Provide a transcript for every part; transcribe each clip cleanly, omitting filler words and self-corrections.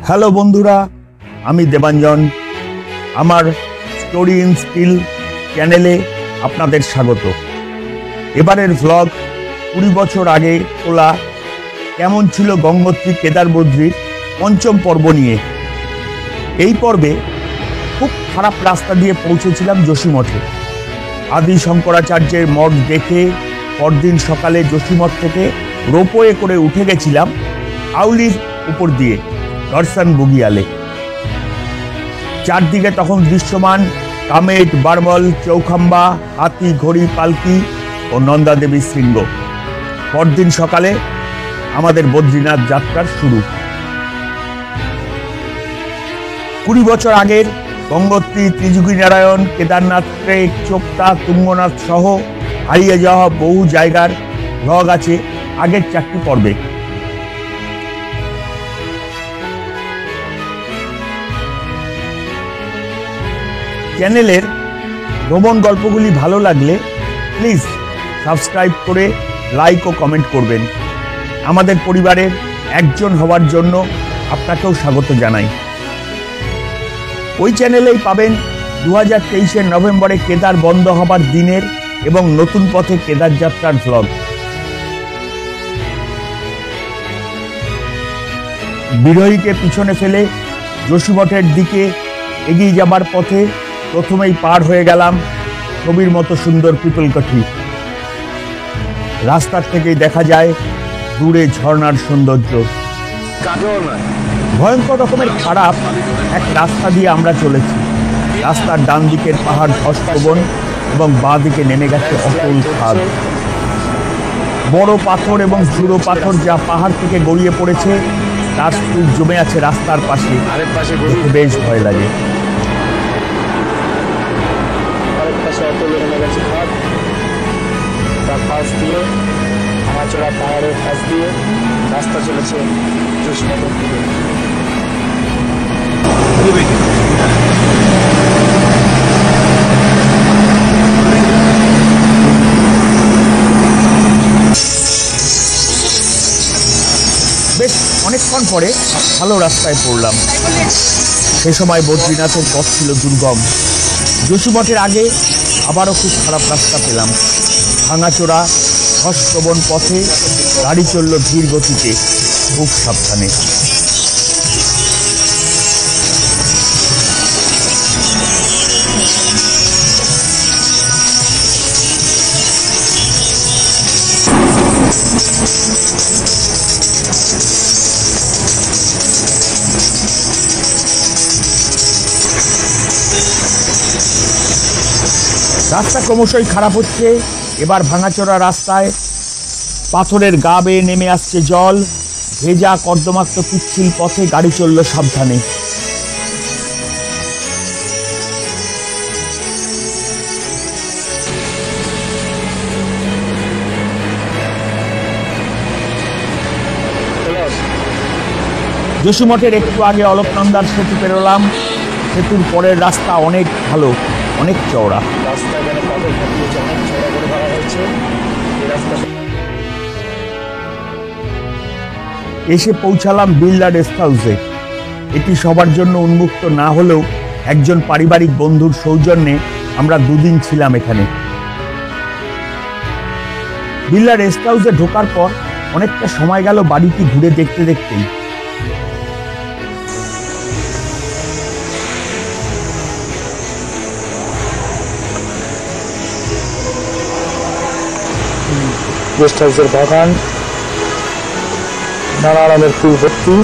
Hello বন্ধুরা, আমি দেবাঞ্জন। আমার স্টোরি ইন স্টিল চ্যানেলে আপনাদের স্বাগত। এবারের ভ্লগ 20 বছর আগে তোলা কেমন ছিল গঙ্গোত্রী কেদার বদ্রীর পঞ্চম পর্ব নিয়ে। এই পর্বে খুব খারাপ রাস্তা দিয়ে পৌঁছেছিলাম যোশীমঠে। আদি শঙ্করাচার্যের মঠ দেখে পরদিন সকালে যোশীমঠ থেকে রোপওয়ে করে উঠে গেছিলাম আউলির উপর দিয়ে দর্শন বুগিয়ালে। চারদিকে তখন দৃশ্যমান কামেট, বারমল, চৌখাম্বা, হাতি, ঘড়ি, পালকি ও নন্দা দেবীর শৃঙ্গ। পরদিন সকালে আমাদের বদ্রীনাথ যাত্রার শুরু। 20 বছর আগের গঙ্গোত্রী, ত্রিযুগী নারায়ণ, কেদারনাথ ট্রেক, চোপতা, তুঙ্গনাথ সহ হারিয়ে যাওয়া বহু জায়গার ভ্লগ আছে আগের 4টি পর্বে। চ্যানেলের ভ্রমণ গল্পগুলি ভালো লাগলে প্লিজ সাবস্ক্রাইব করে লাইক ও কমেন্ট করবেন। আমাদের পরিবারের একজন হওয়ার জন্য আপনাকেও স্বাগত জানাই। ওই চ্যানেলেই পাবেন 2023 নভেম্বরে কেদার বন্ধ হবার দিনের এবং নতুন পথে কেদার যাত্রার ভ্লগ। বিরোহীকে পিছনে ফেলে যোশীমঠের দিকে এগিয়ে যাবার পথে প্রথমেই পার হয়ে গেলাম ছবির মতো সুন্দর পিপলকাঠি। রাস্তার থেকেই দেখা যায় দূরে ঝর্ণার সৌন্দর্য। ভয়ঙ্কর রকমের খারাপ এক রাস্তা দিয়ে আমরা চলেছি। রাস্তার ডান দিকের পাহাড় ধসপ্রবণ এবং বাঁ দিকে নেমে গেছে অতল খাদ। বড় পাথর এবং ঝুড়ো পাথর যা পাহাড় থেকে গড়িয়ে পড়েছে তার স্তূপ জমে আছে রাস্তার পাশে। বেশ ভয় লাগে। পাহাড়ের কাছ দিয়ে রাস্তা চলেছে যোশীমঠের দিকে। বেশ অনেকক্ষণ পরে ভালো রাস্তায় পড়লাম। সে সময় বদ্রীনাথের পথ ছিল দুর্গম। যোশীমঠের আগে আবারও খুব খারাপ রাস্তা পেলাম। ভাঙাচোরা ধসপ্রবণ পথে গাড়ি চলল ধীর গতিতে, খুব সাবধানে। রাস্তা ক্রমশই খারাপ হচ্ছে। এবার ভাঙাচোরা রাস্তায় পাথরের গা বেয়ে নেমে আসছে জল। ভেজা কর্দমাক্ত পিচ্ছিল পথে গাড়ি চলল সাবধানে। যোশীমঠের একটু আগে অলকনন্দার সেতু পেরোলাম। সেতুর পরের রাস্তা অনেক ভালো, অনেক চওড়া। এসে পৌঁছালাম বিড়লা রেস্ট হাউসে। এটি সবার জন্য উন্মুক্ত না হলেও একজন পারিবারিক বন্ধুর সৌজন্যে আমরা 2 দিন ছিলাম এখানে। বিড়লা রেস্ট হাউসে ঢোকার পর অনেকটা সময় গেল বাড়িটি ঘুরে দেখতে দেখতেই। গেস্ট হাউসের বাগান, নানা রঙের ফুল ভর্তি।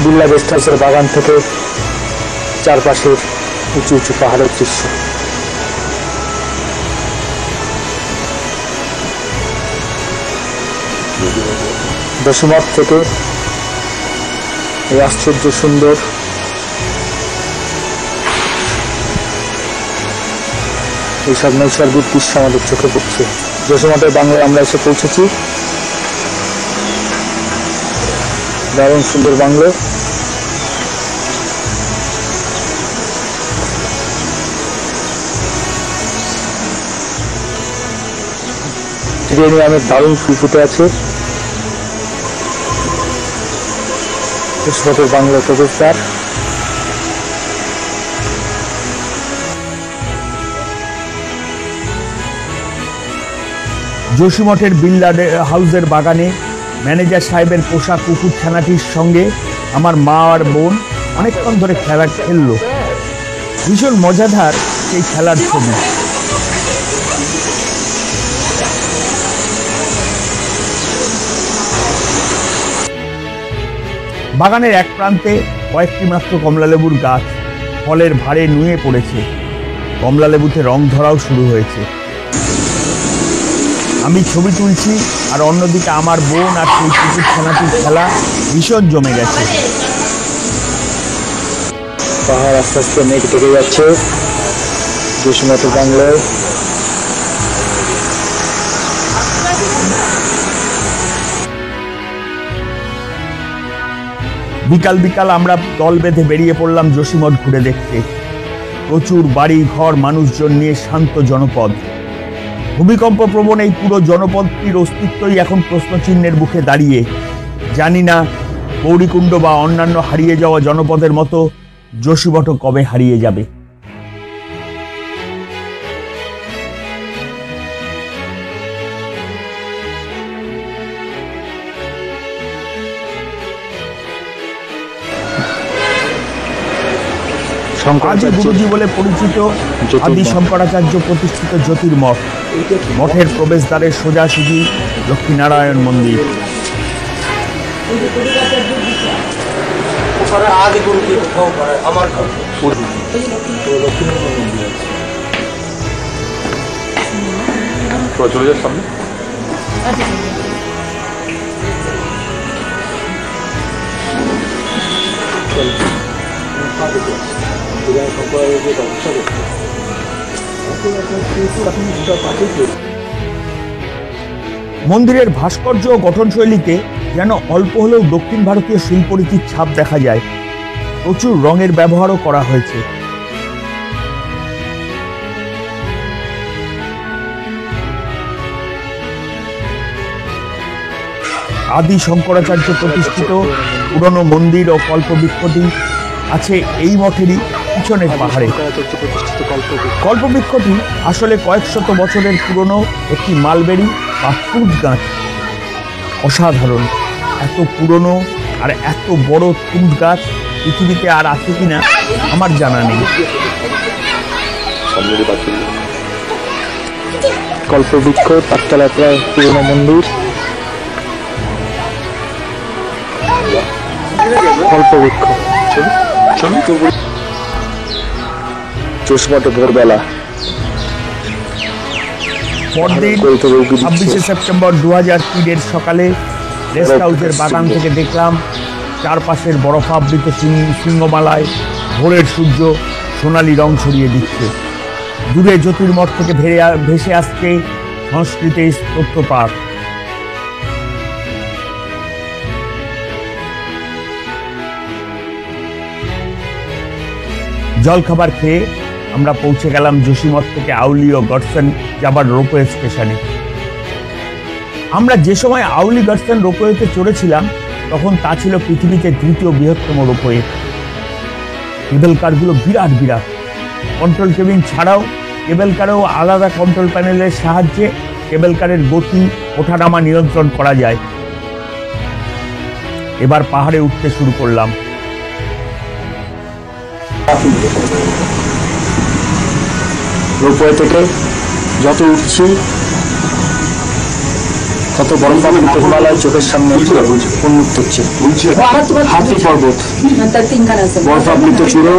বিড়লা গেস্ট হাউসের বাগান থেকে চারপাশের উঁচু উঁচু পাহাড়ের দৃশ্য। যোশীমঠ থেকে এই আশ্চর্য সুন্দর এইসব নৈসর্গিক দৃশ্য আমাদের চোখে পড়ছে। যোশীমঠের বাংলায় আমরা এসে পৌঁছেছি। দারুণ সুন্দর বাংলো। জিরেনিয়ামের দারুণ ফুল ফুটে আছে। জোশীমঠের বাংলার প্রবেশদ্বার। জোশীমঠের বিল্লা হাউসের বাগানে ম্যানেজার সাহেবের পোষা কুকুরছানাটির সঙ্গে আমার মা আর বোন অনেকক্ষণ ধরে খেলা খেললো। ভীষণ মজাদার সেই খেলার ছবি। বাগানের এক প্রান্তে কয়েকটি মাত্র কমলালেবুর গাছ ফলের ভারে নুয়ে পড়েছে। কমলালেবুতে রং ধরাও শুরু হয়েছে। আমি ছবি তুলছি আর অন্যদিকে আমার বোন আর সেই কুকুরছানাটির খেলা ভীষণ জমে গেছে। পাহাড় আস্তে আস্তে মেঘ ঢেকে যাচ্ছে জোশীমঠের বাংলায়। বিকাল বিকাল আমরা দল বেঁধে বেরিয়ে পড়লাম জোশীমঠ ঘুরে দেখতে। প্রচুর বাড়ি ঘর মানুষজন নিয়ে শান্ত জনপদ। ভূমিকম্প প্রবণ এই পুরো জনপদটির অস্তিত্বই এখন প্রশ্নচিহ্নের মুখে দাঁড়িয়ে। জানি না গৌরীকুণ্ড বা অন্যান্য হারিয়ে যাওয়া জনপদের মতো জোশীমঠও কবে হারিয়ে যাবে। আদি গুরুজি বলে পরিচিত আদি শঙ্করাচার্য প্রতিষ্ঠিত জ্যোতির্মঠ। মঠের প্রবেশদ্বারের সোজাসুজি লক্ষ্মীনারায়ণ মন্দির। মন্দিরের ভাস্কর্য ও গঠনশৈলীতে যেন অল্প হলেও দক্ষিণ ভারতীয় শিল্পরীতির ছাপ দেখা যায়। প্রচুর রঙের ব্যবহারও করা হয়েছে। আদি শঙ্করাচার্য প্রতিষ্ঠিত পুরনো মন্দির ও কল্পবৃক্ষটি আছে এই মঠেরই পিছনের পাহাড়ে। কল্পবৃক্ষটি আসলে কয়েক শত বছরের পুরনো একটি মালবেরি বা ফ্রুট গাছ। অসাধারণ, এত পুরনো আর এত বড় ফ্রুট গাছ পৃথিবীতে আর আছে কিনা আমার জানা নেই। কল্পবৃক্ষ, পাঁচতলা প্রায় পুরনো মন্দির। কল্পবৃক্ষ জোশীমঠে ভোরবেলা। পরদিন 26শে সেপ্টেম্বর 2003 সকালে রেস্ট হাউসের বাগান থেকে দেখলাম চারপাশের বরফাবৃত সিংহমালায় ভোরের সূর্য সোনালি রং ছড়িয়ে দিচ্ছে। দূরে জ্যোতির্মঠ থেকে ভেসে আসছে সংস্কৃতের স্তোত্রপাঠ। জলখাবার খেয়ে আমরা পৌঁছে গেলাম জোশীমঠ থেকে আউলি ও গডসন যাবার রোপওয়ে স্টেশনে। আমরা যে সময় আউলি গডসন রোপওয়েতে চড়েছিলাম তখন তা ছিল পৃথিবীতে দ্বিতীয় বৃহত্তম রোপওয়ে। কেবল কারগুলো বিরাট বিরাট। কন্ট্রোল কেবিন ছাড়াও কেবল কারেও আলাদা কন্ট্রোল প্যানেলের সাহায্যে কেবল কারের গতি ওঠানামা নিয়ন্ত্রণ করা যায়। এবার পাহাড়ে উঠতে শুরু করলাম। রোপওয়ে থেকে যত উঠছি তত বরফাবৃত হিমালয় চোখের সামনে উন্মুক্ত হচ্ছে। হাতি পর্বত, বরফাবৃত চূড়ো,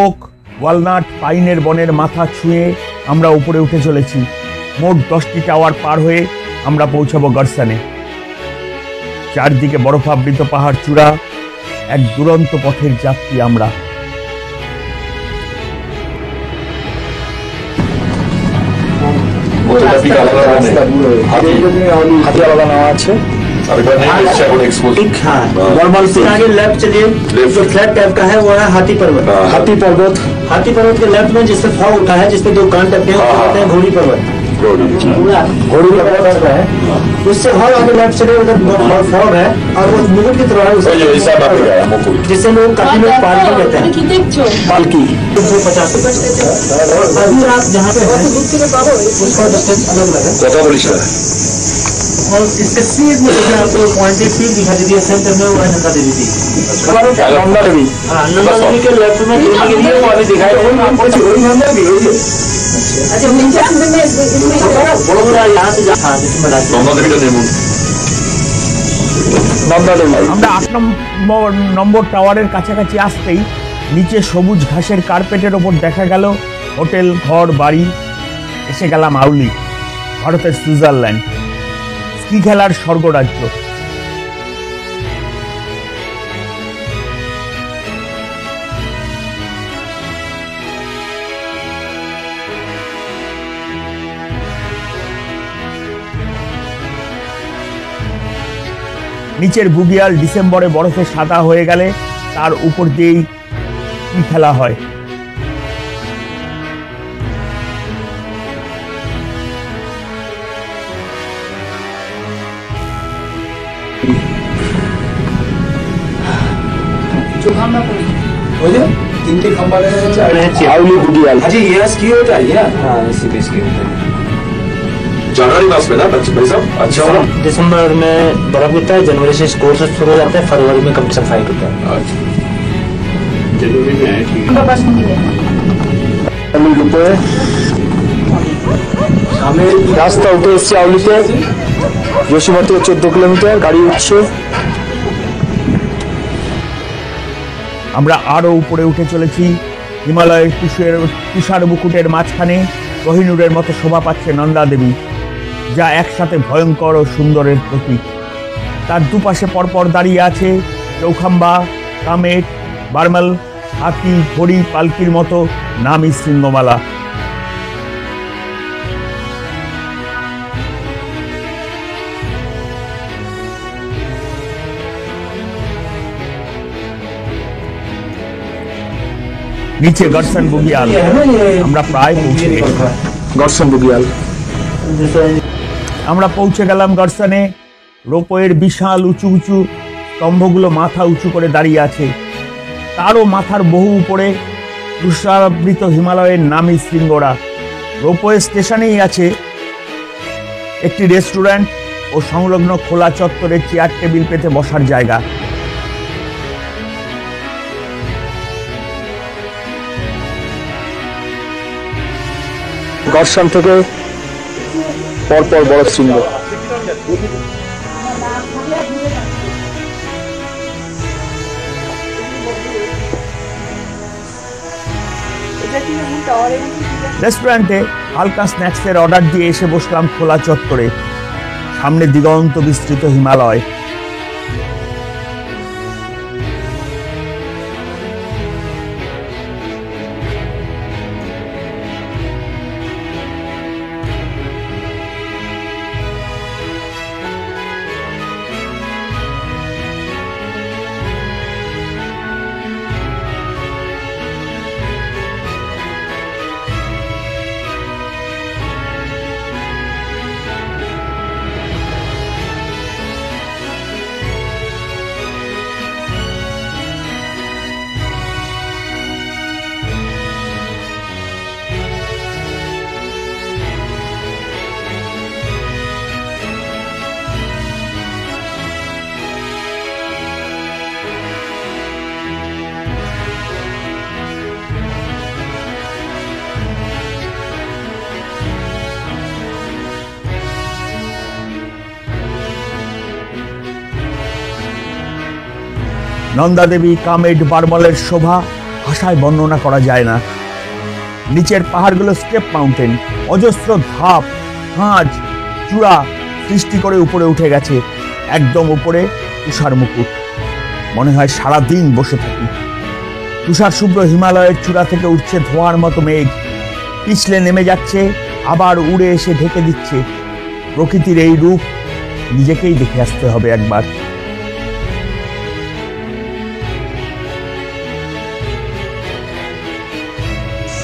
ওক, ওয়ালনাট, পাইনের বনের মাথা ছুঁয়ে আমরা উপরে উঠে চলেছি। মোট 10টি টাওয়ার পার হয়ে আমরা পৌঁছাবো গডসনে। চারদিকে বরফাবৃত পাহাড় চূড়া, এক দুরন্ত পথের যাত্রী আমরা। হাতি আলাদা নেওয়া আছে। अभी तो नहीं इससे अपन एक्सपोज ठीक हाँ नॉर्मल से आगे लेफ्ट चलिए जो फ्लैट टाइप का है वो है हाथी पर्वत। हाथी पर्वत हाथी पर्वत के लेफ्ट में जिससे फॉग उठा है जिसपे दो कान टपके हैं उसको कहते हैं घोड़ी पर्वत। घोड़ी पर्वत है। उससे और आगे लेफ्ट चलिए उधर फॉग है और वो मुकुट की तरह है ये ऐसा बात है मुकुट जिससे लोग काफी लोग पालकी कहते हैं पालकी 150 अभी आप जहाँ पे हैं उसका डिस्टेंस अलग अलग है कत বলিস না और इसके सीध में जैसे आपको पॉइंटेड पीक दिखा दी है सेंटर में वो है नंदा देवी पीक। नंदा देवी हाँ नंदा देवी के लेफ्ट में देखने के लिए वो अभी दिखाई दे रहा है आपको नंदा देवी अच्छा बड़ा यहाँ से हाँ जिसमें নন্দা দেবীটা নেমুন নন্দা দেবী। আমরা 8 নম্বর টাওয়ারের কাছাকাছি আসতেই নিচে সবুজ ঘাসের কার্পেটের ওপর দেখা গেল হোটেল ঘর বাড়ি। এসে গেলাম আউলি, ভারতের সুইজারল্যান্ড, স্কি খেলার স্বর্গরাজ্য। নিচের বুগিয়াল ডিসেম্বরে বরফে সাদা হয়ে গেলে তার উপর দিয়েই স্কি খেলা হয়। আউলি বুগিয়াল जनवरी मास में ना भाई साहब अच्छा होगा दिसंबर में बर्फ गिरता है जनवरी से स्कोर शुरू हो जाता है फरवरी में कंपटीशन फाइट होता है। अच्छा जनवरी में है ठीक है আমি রাস্তা উঠে এসেছি আউলিতে, যোশীমঠ থেকে 14 কিলোমিটার গাড়ি উঠছে। আমরা আরো উপরে উঠে চলেছি। হিমালয়ের তুষার মুকুটের মাঝখানে কোহিনূরের মতো শোভা পাচ্ছে নন্দা দেবী, যা একসাথে ভয়ঙ্কর ও সুন্দরের প্রতীক। তার দুপাশে পরপর দাঁড়িয়ে আছে চৌখাম্বা, কামেট, বার্মাল, হাতি, ঘড়ি, পালকির মতো নামী শৃঙ্গমালা। নিচে গর্সন বুগিয়াল, আমরা প্রায় পৌঁছে গেছি। গর্সন বুগিয়াল আমরা পৌঁছে গেলাম গর্সনে। রোপওয়ের বিশাল উঁচু উঁচু স্তম্ভগুলো মাথা উঁচু করে দাঁড়িয়ে আছে। তারও মাথার বহু উপরে তুষারাবৃত হিমালয়ের নামী শৃঙ্গরা। রোপওয়ে স্টেশনেই আছে একটি রেস্টুরেন্ট ও সংলগ্ন খোলা চত্বরে চেয়ার টেবিল পেতে বসার জায়গা। গর্সন থেকে পরপর বড় শৃঙ্গ। রেস্টুরেন্টে হালকা স্ন্যাক্সের অর্ডার দিয়ে এসে বসলাম খোলা চত্বরে। সামনে দিগন্ত বিস্তৃত হিমালয়। নন্দা দেবী, কামেট, বারমলের শোভা ভাষায় বর্ণনা করা যায় না। নিচের পাহাড়গুলো স্টেপ মাউন্টেন, অজস্র ধাপ, খাঁজ, চূড়া সৃষ্টি করে উপরে উঠে গেছে। একদম উপরে তুষার মুকুট। মনে হয় সারাদিন বসে থাকি। তুষার শুভ্র হিমালয়ের চূড়া থেকে উঠছে ধোঁয়ার মতো মেঘ, পিছলে নেমে যাচ্ছে, আবার উড়ে এসে ঢেকে দিচ্ছে। প্রকৃতির এই রূপ নিজেকেই দেখে আসতে হবে একবার।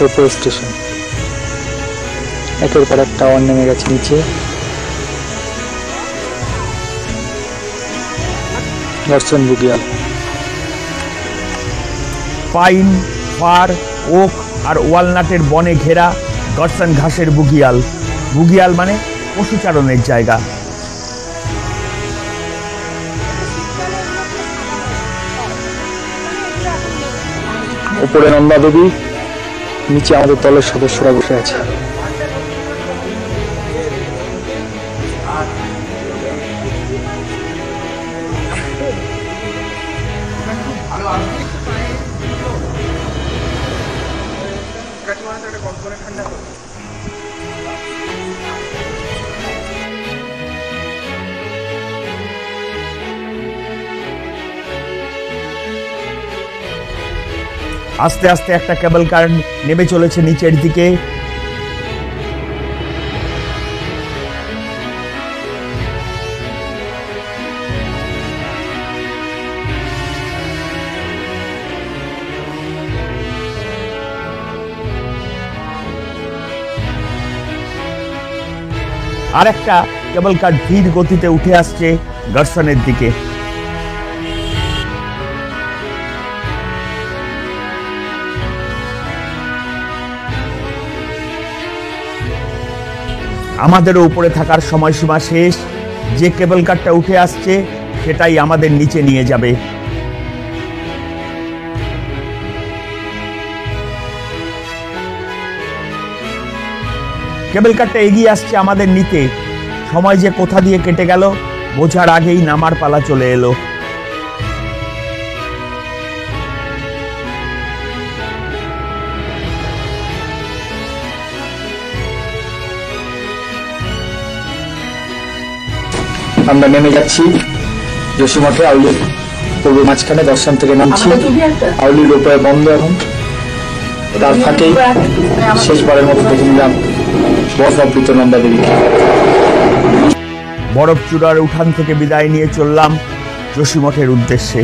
রোপওয়ে স্টেশন, একের পর এক টাওয়ার নেমে গেছে নিচে। Gorson Bugyal, pine, fir, oak আর ওয়ালনাটের বনে ঘেরা গার্সন ঘাসের বুগিয়াল। বুগিয়াল মানে পশুচারণের জায়গা। উপরে নন্দা দেবী, নিচে আমাদের দলের সদস্যরা বসে আছে। আস্তে আস্তে একটা কেবল কার নেমে চলেছে নিচের দিকে। আর একটা কেবল কার ধীর গতিতে উঠে আসছে গার্সনের দিকে। আমাদেরও উপরে থাকার সময়সীমা শেষ। যে কেবল কারটা উঠে আসছে সেটাই আমাদের নিচে নিয়ে যাবে। কেবল কারটা এগিয়ে আসছে আমাদের নিতে। সময় যে কোথা দিয়ে কেটে গেল বোঝার আগেই নামার পালা চলে এলো। আমরা নেমে যাচ্ছি যোশীমঠে। আউলি পূর্ব মাঝখানে দর্শন থেকে নামছি। আউলি রোপওয়ে বন্ধ এখন। তার ফাঁকেই শেষবারের মতো দেখে নিলাম বরফাবৃত নন্দা দেবীকে। বরফ চূড়ার উঠান থেকে বিদায় নিয়ে চললাম যোশীমঠের উদ্দেশ্যে।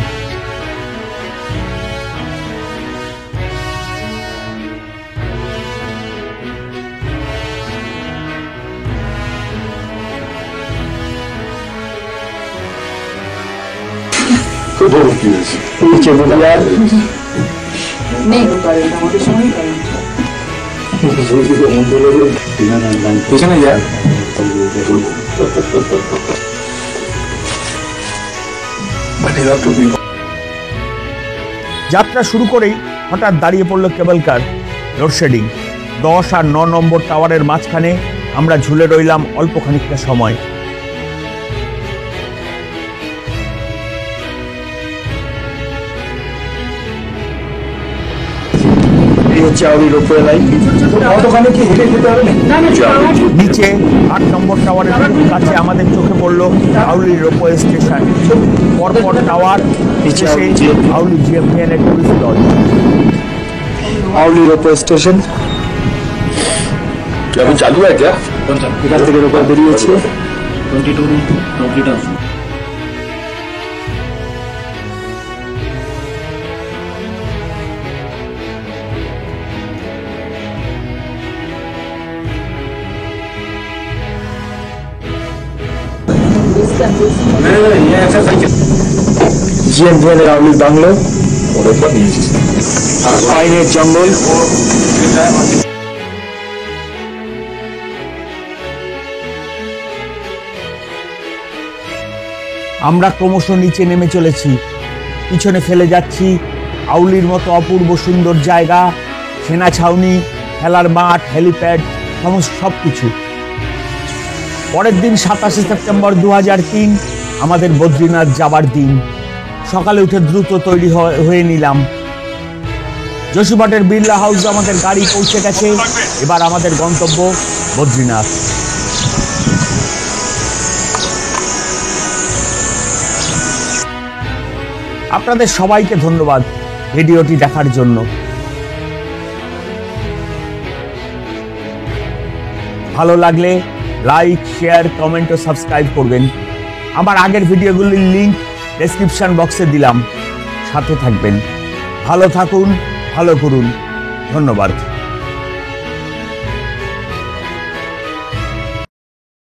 নিচে বুগিয়াল, পিছনে যা। যাত্রা শুরু করেই হঠাৎ দাঁড়িয়ে পড়ল কেবল কার। লোডশেডিং। 10 আর 9 নম্বর টাওয়ারের মাঝখানে আমরা ঝুলে রইলাম অল্প খানিকটা সময়। নিচে 8 নম্বর টাওয়ারের খুব কাছে আমাদের চোখে পড়ল আউলি রোপওয়ে স্টেশন। পরপর টাওয়ার, শেষে আউলি জিএমভিএন এর tourist lodge. Auli ropeway station. अभी चालू है क्या? এখান থেকে রোপওয়ে বেরিয়েছে। 22 complete আছে। জিএমভিএন এর আউলি বাংলো, পাইনের জঙ্গল। আমরা ক্রমশ নিচে নেমে চলেছি। পিছনে ফেলে যাচ্ছি আউলির মতো অপূর্ব সুন্দর জায়গা, সেনা ছাউনি, খেলার মাঠ, হেলিপ্যাড, সমস্ত সবকিছু। পরের দিন 27শে সেপ্টেম্বর 2003 আমাদের বদ্রীনাথ যাবার দিন। সকালে উঠে দ্রুত তৈরি হয়ে নিলাম। যোশীমঠের বিড়লা হাউস আমাদের গাড়ি পৌঁছে গেছে। এবার আমাদের গন্তব্য বদ্রীনাথ। আপনাদের সবাইকে ধন্যবাদ ভিডিওটি দেখার জন্য। ভালো লাগলে লাইক, শেয়ার, কমেন্ট ও সাবস্ক্রাইব করবেন। আমার আগের ভিডিওগুলির লিংক ডেসক্রিপশন বক্সে দিলাম, সাথে থাকবেন। ভালো থাকুন, ভালো করুন। ধন্যবাদ।